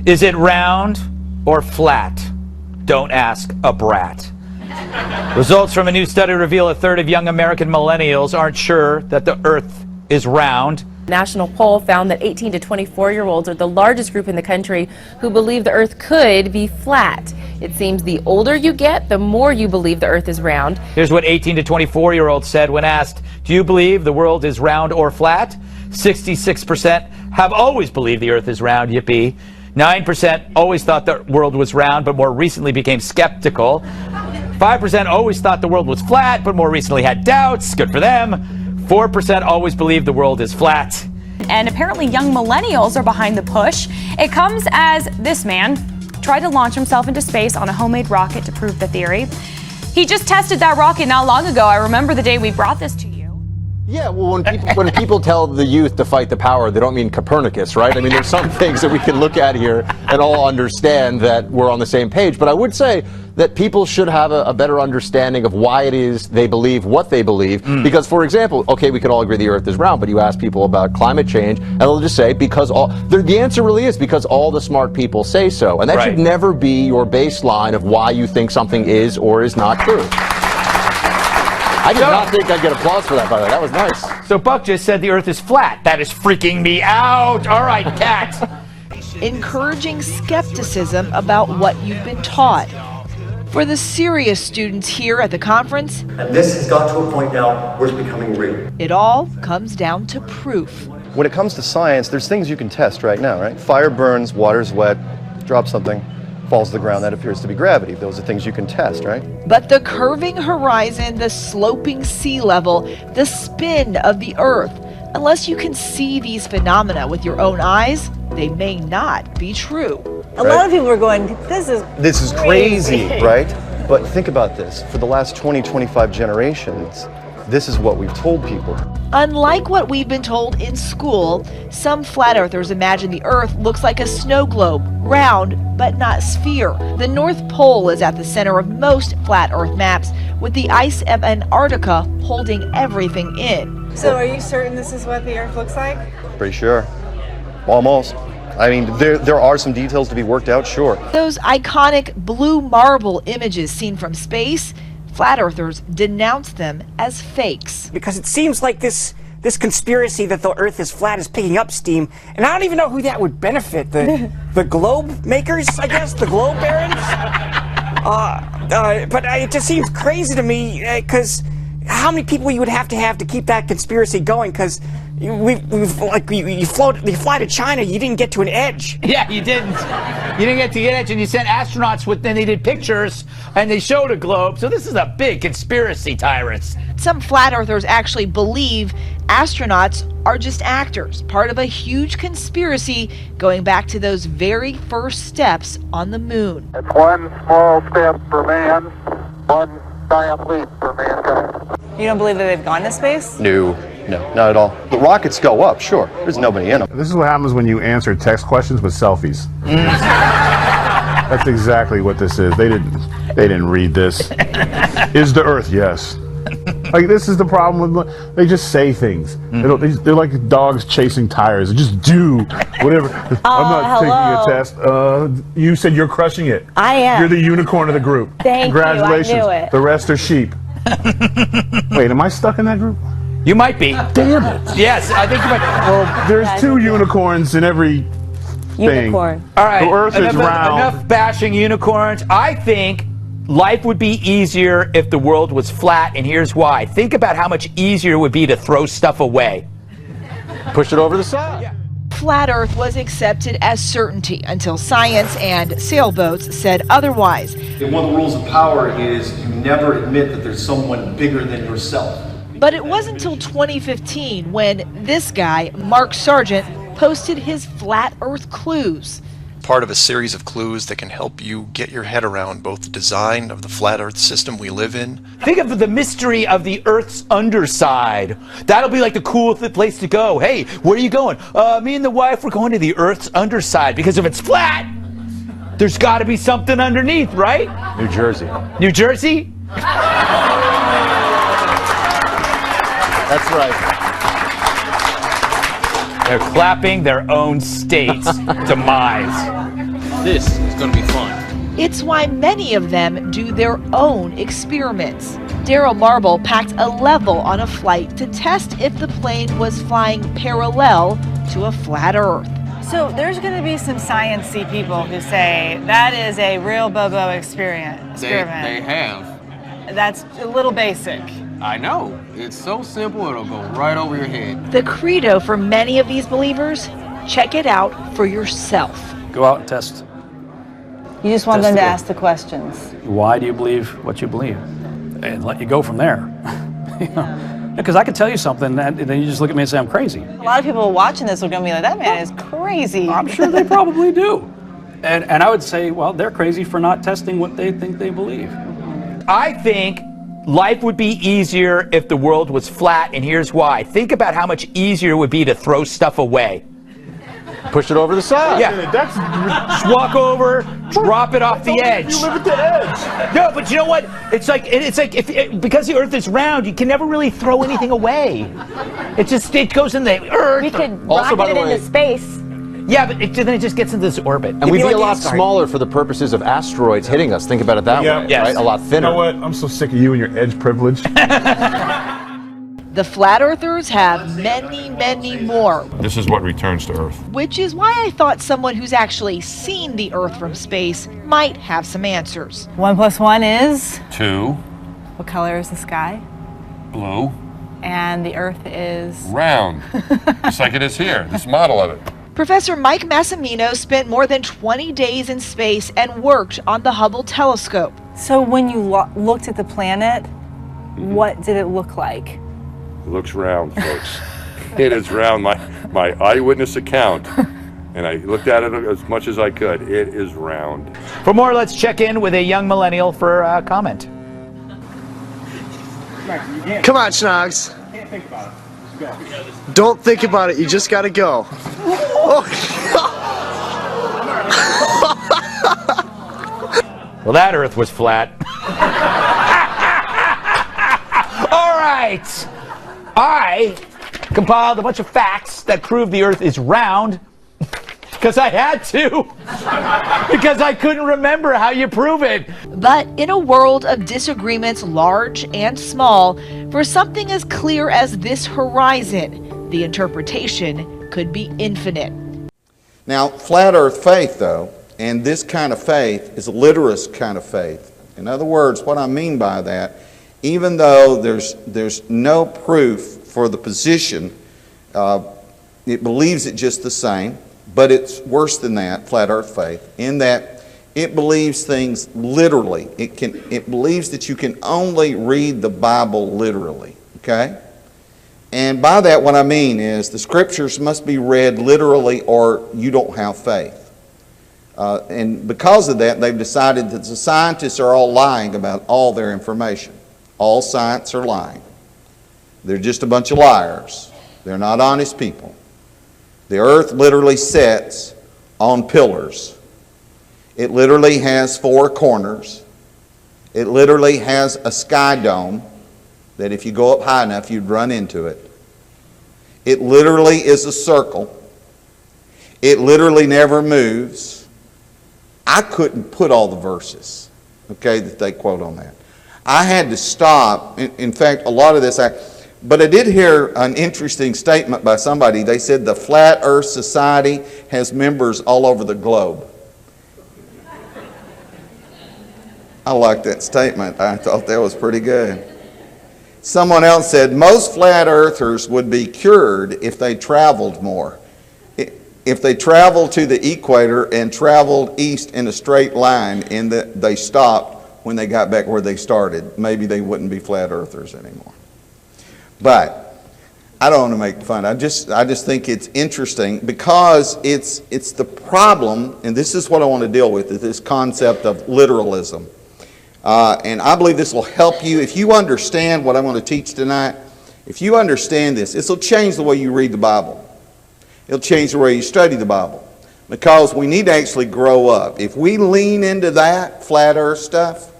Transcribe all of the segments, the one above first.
Is it round or flat? Don't ask a brat. Results from a new study reveal a third of young American millennials aren't sure that the Earth is round. A national poll found that 18 to 24-year-olds are the largest group in the country who believe the Earth could be flat. It seems the older you get, the more you believe the Earth is round. Here's what 18 to 24-year-olds said when asked, do you believe the world is round or flat? 66% have always believed the Earth is round, yippee. 9% always thought the world was round, but more recently became skeptical. 5% always thought the world was flat, but more recently had doubts. Good for them. 4% always believe the world is flat. And apparently young millennials are behind the push. It comes as this man tried to launch himself into space on a homemade rocket to prove the theory. He just tested that rocket not long ago. I remember the day we brought this to you. Yeah, well, when people tell the youth to fight the power, they don't mean Copernicus, right? I mean, there's some things that we can look at here and all understand that we're on the same page. But I would say that people should have a better understanding of why it is they believe what they believe. Because, for example, okay, we could all agree the Earth is round, but you ask people about climate change, and they'll just say, because the answer really is because all the smart people say so. And that should never be your baseline of why you think something is or is not true. I did not think I'd get applause for that, by the way. That was nice. So Buck just said the Earth is flat. That is freaking me out. All right, Kat. Encouraging skepticism about what you've been taught. For the serious students here at the conference, and this has got to a point now where it's becoming real. It all comes down to proof. When it comes to science, there's things you can test right now, right? Fire burns, water's wet, drop something, falls to the ground, that appears to be gravity. Those are things you can test, right? But the curving horizon, the sloping sea level, the spin of the Earth, unless you can see these phenomena with your own eyes, they may not be true. A lot of people are going, this is crazy, right? But think about this. For the last 20, 25 generations, this is what we've told people. Unlike what we've been told in school, some flat earthers imagine the Earth looks like a snow globe, round but not sphere. The North Pole is at the center of most flat Earth maps, with the ice of Antarctica holding everything in. So are you certain this is what the Earth looks like? Pretty sure. Almost. I mean, there are some details to be worked out, sure. Those iconic blue marble images seen from space, flat earthers denounce them as fakes. Because it seems like this conspiracy that the Earth is flat is picking up steam, and I don't even know who that would benefit. The globe makers, I guess, the globe barons. But it just seems crazy to me because how many people you would have to keep that conspiracy going? Because you fly to China, you didn't get to an edge. Yeah, you didn't. You didn't get to the edge, and you sent astronauts then they did pictures, and they showed a globe. So this is a big conspiracy, Tyrus. Some flat earthers actually believe astronauts are just actors, part of a huge conspiracy going back to those very first steps on the moon. It's one small step for man, one giant leap for mankind. You don't believe that they've gone to space? No, not at all. The rockets go up, sure. There's nobody in them. This is what happens when you answer text questions with selfies. That's exactly what this is. They didn't read this. Is the Earth? Yes. Like, this is the problem with, they just say things. They're like dogs chasing tires. They just do whatever. I'm not taking a test. You said you're crushing it. I am. You're the unicorn of the group. Congratulations. You, I knew it. The rest are sheep. Wait, am I stuck in that group? You might be. Damn it. Yes, I think you might. Well, there's two unicorns in every thing. Unicorn. All right. The Earth is round. Enough bashing unicorns. I think life would be easier if the world was flat, and here's why. Think about how much easier it would be to throw stuff away. Push it over the side. Yeah. Flat Earth was accepted as certainty until science and sailboats said otherwise. One of the rules of power is you never admit that there's someone bigger than yourself. But it wasn't until 2015 when this guy, Mark Sargent, posted his Flat Earth clues. Part of a series of clues that can help you get your head around both the design of the flat Earth system we live in. Think of the mystery of the Earth's underside. That'll be like the cool place to go. Hey, where are you going? Me and the wife, we're going to the Earth's underside, because if it's flat, there's got to be something underneath, right? New Jersey. New Jersey? That's right. They're clapping their own state's demise. This is going to be fun. It's why many of them do their own experiments. Daryl Marble packed a level on a flight to test if the plane was flying parallel to a flat Earth. So there's going to be some sciencey people who say that is a real Bobo experiment. They have. That's a little basic. I know. It's so simple, it'll go right over your head. The credo for many of these believers, check it out for yourself. Go out and test. You just want them to ask the questions. Why do you believe what you believe? And let you go from there. Because I could tell you something, and then you just look at me and say I'm crazy. A lot of people watching this are going to be like, that man is crazy. I'm sure they probably do. And I would say, well, they're crazy for not testing what they think they believe. I think life would be easier if the world was flat, and here's why. Think about how much easier it would be to throw stuff away. Push it over the side. Yeah, just walk over, drop it off the edge. You live at the edge. No, but you know what? It's like because the Earth is round, you can never really throw anything away. It goes in the Earth. We could Also, by rocket the it way- into space. Yeah, but then it just gets into this orbit. And we'd be a lot smaller for the purposes of asteroids hitting us. Think about it that way, right? A lot thinner. You know what? I'm so sick of you and your edge privilege. The flat earthers have many, many more, This is what returns to Earth. which is why I thought someone who's actually seen the Earth from space might have some answers. 1 + 1 is? 2, What color is the sky? blue, And the Earth is? round, just like it is here, this model of it. Professor Mike Massimino spent more than 20 days in space and worked on the Hubble telescope. So when you looked at the planet, what did it look like? It looks round, folks. It is round. My eyewitness account, and I looked at it as much as I could. It is round. For more, let's check in with a young millennial for a comment. Come on, Schnogs. Don't think about it. You just gotta go. Well, that Earth was flat. All right. I compiled a bunch of facts that prove the Earth is round because I had to. Because I couldn't remember how you prove it. But in a world of disagreements large and small, for something as clear as this horizon, the interpretation could be infinite. Now, flat earth faith, though, and this kind of faith is a literist kind of faith. In other words, what I mean by that, even though there's no proof for the position, it believes it just the same, but it's worse than that, flat earth faith, in that it believes things literally. It believes that you can only read the Bible literally, okay? And by that, what I mean is the scriptures must be read literally or you don't have faith. And because of that, they've decided that the scientists are all lying about all their information. All science are lying. They're just a bunch of liars. They're not honest people. The earth literally sits on pillars. It literally has 4 corners. It literally has a sky dome that if you go up high enough, you'd run into it. It literally is a circle. It literally never moves. I couldn't put all the verses, okay, that they quote on that. I had to stop. In fact, a lot of this, but I did hear an interesting statement by somebody. They said the Flat Earth Society has members all over the globe. I liked that statement. I thought that was pretty good. Someone else said most flat earthers would be cured if they traveled more. If they traveled to the equator and traveled east in a straight line and they stopped when they got back where they started, maybe they wouldn't be flat earthers anymore. But I don't want to make fun. I just think it's interesting because it's the problem, and this is what I want to deal with, is this concept of literalism. And I believe this will help you. If you understand what I'm going to teach tonight, if you understand this, this will change the way you read the Bible. It'll change the way you study the Bible. Because we need to actually grow up. If we lean into that flat earth stuff,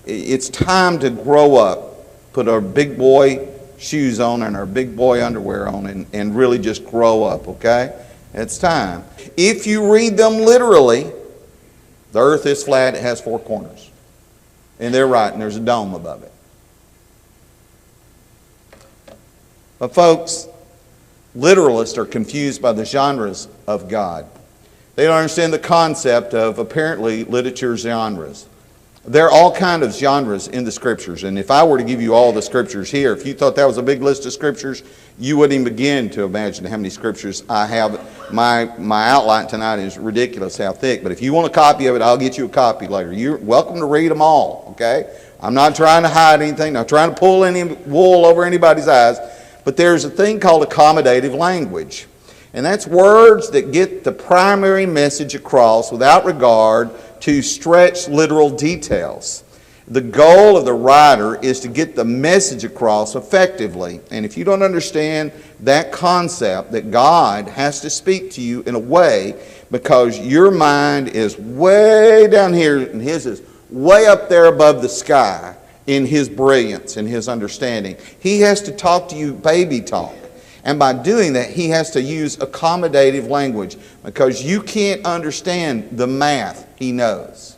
it's time to grow up. Put our big boy shoes on and our big boy underwear on and really just grow up, okay? It's time. If you read them literally, The earth is flat, it has 4 corners. And they're right, and there's a dome above it. But folks, literalists are confused by the genres of God. They don't understand the concept of, apparently, literature genres. There are all kinds of genres in the Scriptures, and if I were to give you all the Scriptures here, if you thought that was a big list of Scriptures, you wouldn't even begin to imagine how many Scriptures I have. My outline tonight is ridiculous how thick, but if you want a copy of it, I'll get you a copy later. You're welcome to read them all, okay? I'm not trying to hide anything, not trying to pull any wool over anybody's eyes, but there's a thing called accommodative language. And that's words that get the primary message across without regard to stretched literal details. The goal of the writer is to get the message across effectively. And if you don't understand that concept, that God has to speak to you in a way because your mind is way down here and his is way up there above the sky in his brilliance and his understanding. He has to talk to you baby talk. And by doing that, he has to use accommodative language because you can't understand the math he knows.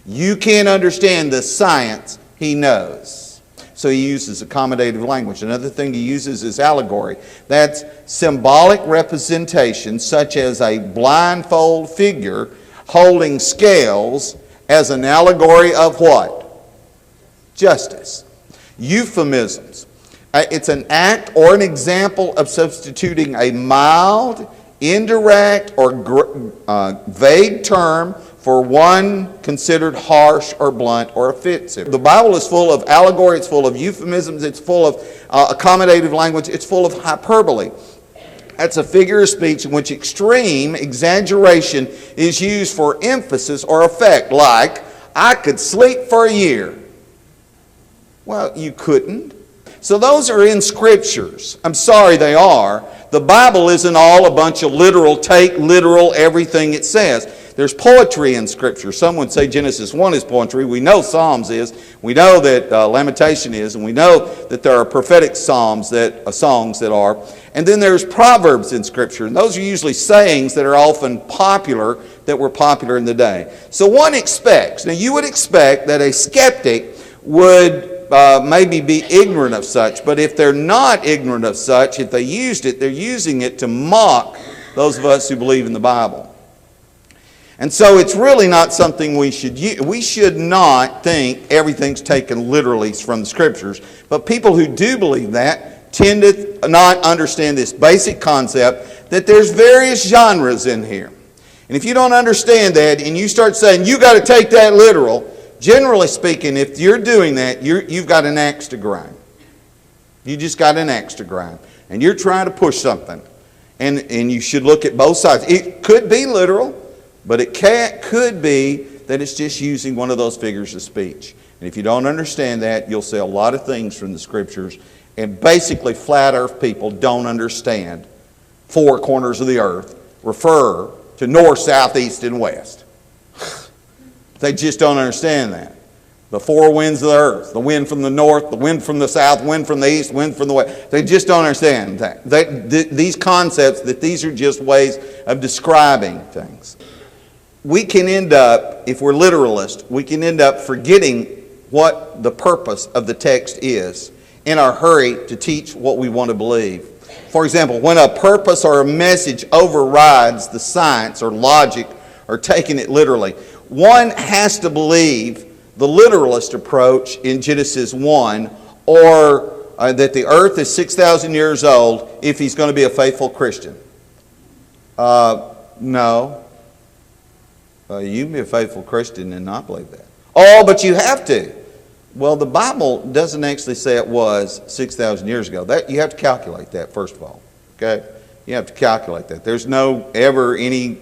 You can't understand the science he knows. So he uses accommodative language. Another thing he uses is allegory. That's symbolic representation, such as a blindfold figure holding scales as an allegory of what? Justice. Euphemisms. It's an act or an example of substituting a mild, indirect, or vague term for one considered harsh or blunt or offensive. The Bible is full of allegory, it's full of euphemisms, it's full of accommodative language, it's full of hyperbole. That's a figure of speech in which extreme exaggeration is used for emphasis or effect, like, I could sleep for a year. Well, you couldn't. So those are in Scriptures. I'm sorry they are. The Bible isn't all a bunch of literal, take literal everything it says. There's poetry in Scripture. Some would say Genesis 1 is poetry. We know Psalms is. We know that Lamentation is. And we know that there are prophetic songs that are. And then there's Proverbs in Scripture. And those are usually sayings that are often popular, that were popular in the day. So one expects. Now you would expect that a skeptic would maybe be ignorant of such, but if they're not ignorant of such, if they used it, they're using it to mock those of us who believe in the Bible. And so it's really not something we should use. We should not think everything's taken literally from the Scriptures, but people who do believe that tend to not understand this basic concept that there's various genres in here. And if you don't understand that and you start saying you got to take that literal, generally speaking, if you're doing that, you've got an axe to grind. You just got an axe to grind. And you're trying to push something. And you should look at both sides. It could be literal, but it could be that it's just using one of those figures of speech. And if you don't understand that, you'll see a lot of things from the Scriptures. And basically, flat earth people don't understand 4 corners of the earth refer to north, south, east, and west. They just don't understand that. The 4 winds of the earth, the wind from the north, the wind from the south, wind from the east, wind from the west. They just don't understand that. These concepts, that these are just ways of describing things. We can end up, if we're literalists, we can end up forgetting what the purpose of the text is in our hurry to teach what we want to believe. For example, when a purpose or a message overrides the science or logic or taking it literally, one has to believe the literalist approach in Genesis 1 or that the earth is 6,000 years old if he's going to be a faithful Christian. No. You can be a faithful Christian and not believe that. Oh, but you have to. Well, the Bible doesn't actually say it was 6,000 years ago. You have to calculate that, first of all. Okay? You have to calculate that. There's no ever any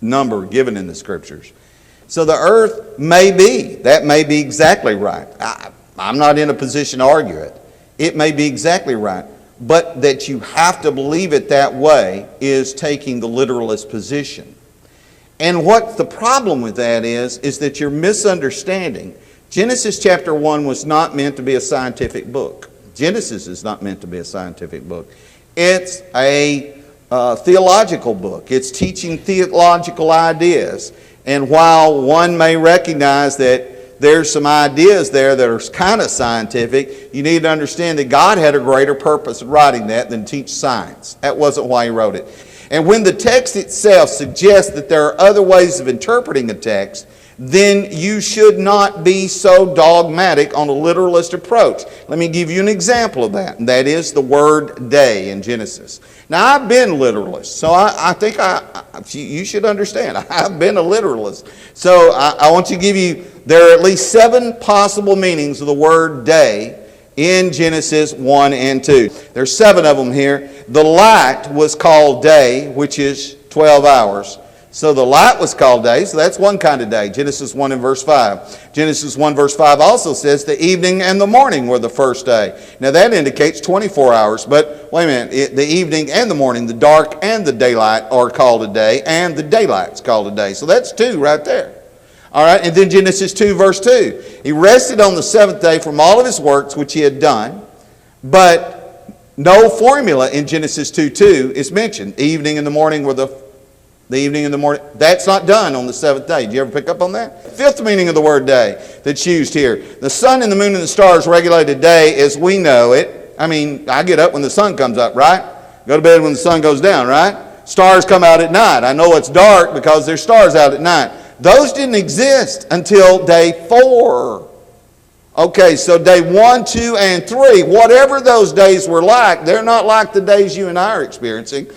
number given in the Scriptures. So the earth may be. That may be exactly right. I'm not in a position to argue it. It may be exactly right. But that you have to believe it that way is taking the literalist position. And what the problem with that is that you're misunderstanding. Genesis chapter 1 was not meant to be a scientific book. Genesis is not meant to be a scientific book. It's a theological book. It's teaching theological ideas. And while one may recognize that there's some ideas there that are kind of scientific, you need to understand that God had a greater purpose in writing that than teach science. That wasn't why he wrote it. And when the text itself suggests that there are other ways of interpreting a text, then you should not be so dogmatic on a literalist approach. Let me give you an example of that, and that is the word day in Genesis. Now, I've been literalist, so I think you should understand. I've been a literalist. So I want to give you, there are at least 7 possible meanings of the word day in Genesis 1 and 2. There's 7 of them here. The light was called day, which is 12 hours. So the light was called day, so that's one kind of day. Genesis 1 and verse 5. Genesis 1 verse 5 also says the evening and the morning were the first day. Now that indicates 24 hours, but wait a minute. The evening and the morning, the dark and the daylight are called a day, and the daylight's called a day. So that's 2 right there. All right, and then Genesis 2 verse 2. He rested on the 7th day from all of his works which he had done, but no formula in Genesis 2:2 is mentioned. The evening and the morning were the evening and the morning. That's not done on the 7th day. Did you ever pick up on that? 5th meaning of the word day that's used here. The sun and the moon and the stars regulate a day as we know it. I mean, I get up when the sun comes up, right? Go to bed when the sun goes down, right? Stars come out at night. I know it's dark because there's stars out at night. Those didn't exist until day 4. Okay, so day 1, 2, and 3, whatever those days were like, they're not like the days you and I are experiencing.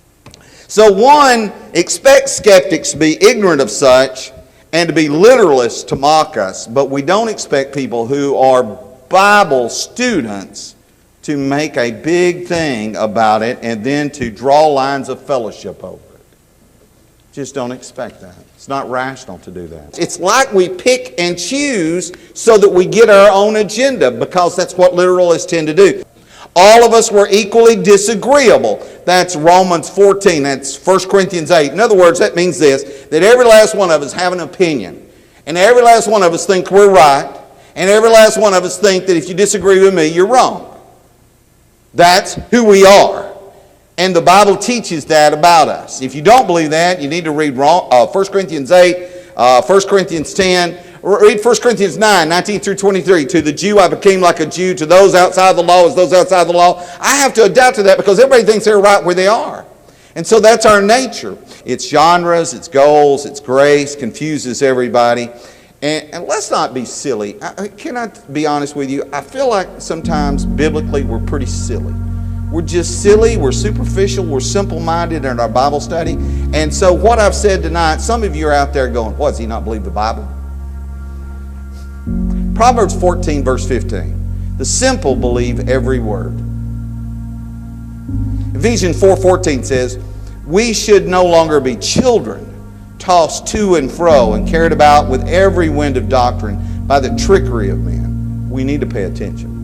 So one expects skeptics to be ignorant of such and to be literalists to mock us, but we don't expect people who are Bible students to make a big thing about it and then to draw lines of fellowship over it. Just don't expect that. It's not rational to do that. It's like we pick and choose so that we get our own agenda, because that's what literalists tend to do. All of us were equally disagreeable. That's Romans 14. That's 1 Corinthians 8. In other words, that means this, that every last one of us have an opinion. And every last one of us think we're right. And every last one of us think that if you disagree with me, you're wrong. That's who we are. And the Bible teaches that about us. If you don't believe that, you need to read 1 Corinthians 8, 1 Corinthians 10, read 1 Corinthians 9, 19 through 23. To the Jew I became like a Jew. To those outside the law as those outside the law. I have to adapt to that because everybody thinks they're right where they are. And so that's our nature. It's genres, it's goals, it's grace, confuses everybody. And let's not be silly. Can I be honest with you? I feel like sometimes biblically we're pretty silly. We're just silly, we're superficial, we're simple-minded in our Bible study. And so what I've said tonight, some of you are out there going, what, does he not believe the Bible? Proverbs 14 verse 15. The simple believe every word. Ephesians 4:14 says, we should no longer be children, tossed to and fro and carried about with every wind of doctrine by the trickery of men. We need to pay attention.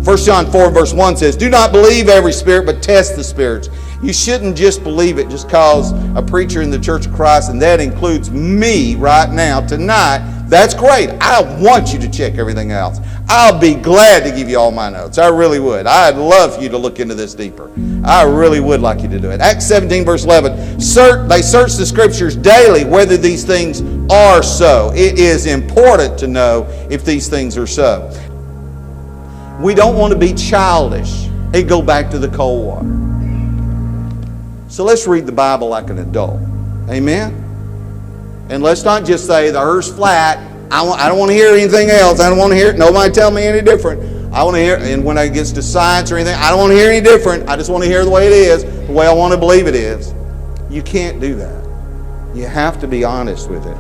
1 John 4 verse 1 says, do not believe every spirit, but test the spirits. You shouldn't just believe it just because a preacher in the Church of Christ, and that includes me right now, tonight. That's great. I want you to check everything else. I'll be glad to give you all my notes. I really would. I'd love for you to look into this deeper. I really would like you to do it. Acts 17 verse 11. They search the Scriptures daily whether these things are so. It is important to know if these things are so. We don't want to be childish and go back to the cold water. So let's read the Bible like an adult. Amen? And let's not just say the earth's flat. I don't want to hear anything else. I don't want to hear nobody tell me any different. I want to hear, and when it gets to science or anything, I don't want to hear any different. I just want to hear the way it is, the way I want to believe it is. You can't do that. You have to be honest with it.